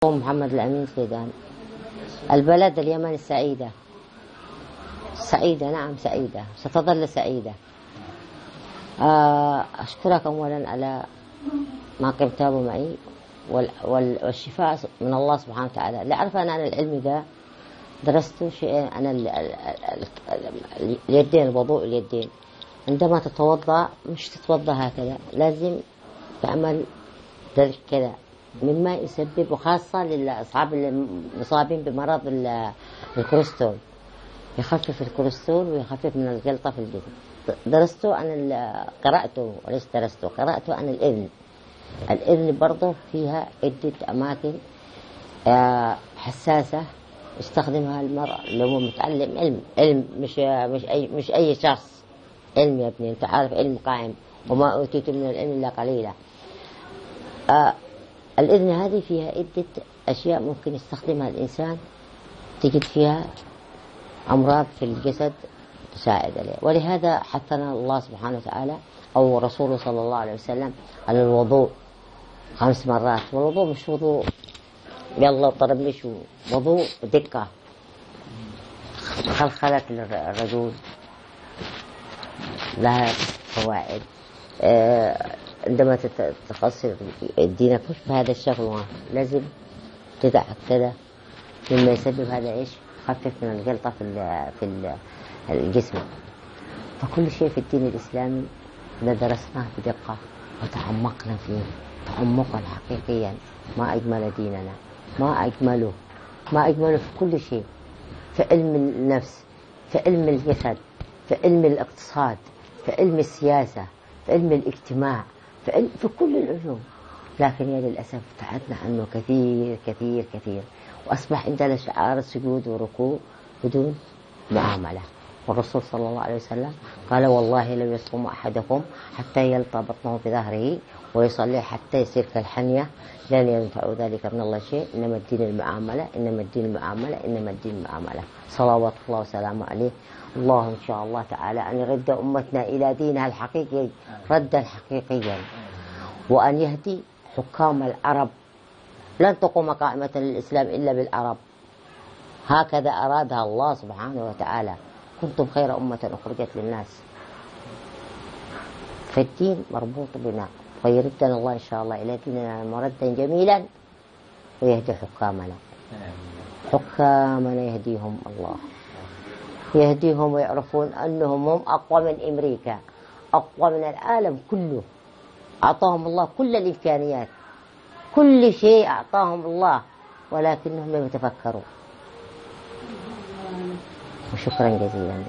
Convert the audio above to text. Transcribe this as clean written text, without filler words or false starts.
محمد الأمين سيدان. البلد اليمن السعيدة، سعيدة، نعم سعيدة، ستظل سعيدة. أشكرك أولا على ما قمته معي والشفاء من الله سبحانه وتعالى. لأعرف أن أنا العلم ذا درست شيء، أنا اليدين، الوضوء اليدين. عندما تتوضأ مش تتوضأ هكذا، لازم تعمل ذلك كذا، مما يسبب، وخاصة للأصحاب المصابين بمرض الكوليسترول، يخفف الكوليسترول ويخفف من الجلطة في الجسم. درسته أنا، قرأته وليس درسته، قرأته عن الإذن. الإذن برضه فيها عدة أماكن حساسة يستخدمها المرء اللي هو متعلم علم مش أي شخص. علم يا ابني، أنت عارف علم قائم، وما أوتيت من العلم إلا قليلا. الإذن هذه فيها عدة أشياء ممكن يستخدمها الإنسان، تجد فيها أمراض في الجسد تساعد عليه. ولهذا حثنا الله سبحانه وتعالى أو رسوله صلى الله عليه وسلم على الوضوء 5 مرات. والوضوء مش وضوء يلا طربش، وضوء دقة، خلخلة الرجل لها فوائد. عندما تغسل دينك مش بهذا الشكل، لازم تدع كذا، مما يسبب هذا ايش؟ خفف من الجلطة في الجسم. فكل شيء في الدين الإسلامي إذا درسناه بدقة وتعمقنا فيه تعمقا حقيقيا، ما أجمل ديننا، ما أجمله في كل شيء، في علم النفس، في علم الجسد، في علم الاقتصاد، في علم السياسة، في علم الاجتماع، في كل العلوم. لكن يا للأسف ابتعدنا عنه كثير كثير كثير، وأصبح عندنا شعار السجود والركوع بدون معاملة. والرسول صلى الله عليه وسلم قال: والله لو يصوم أحدكم حتى يلطى بطنه بظهره ويصلي حتى يصير كالحنية لن ينفع ذلك من الله شيء. إنما الدين المعاملة، إنما الدين المعاملة، إنما الدين المعاملة. صلوات الله وسلامه عليه. الله إن شاء الله تعالى أن يرد أمتنا إلى دينها الحقيقي ردا حقيقيا، وأن يهدي حكام العرب. لن تقوم قائمة للإسلام إلا بالعرب، هكذا أرادها الله سبحانه وتعالى. كنتم خير أمة أخرجت للناس. فالدين مربوط بنا، ويردنا الله إن شاء الله إلى ديننا مردا جميلا، ويهدي حكامنا يهديهم الله، يهديهم ويعرفون أنهم هم أقوى من أمريكا، أقوى من العالم كله. أعطاهم الله كل الإمكانيات، كل شيء أعطاهم الله، ولكنهم لم يتفكروا. وشكرا جزيلا.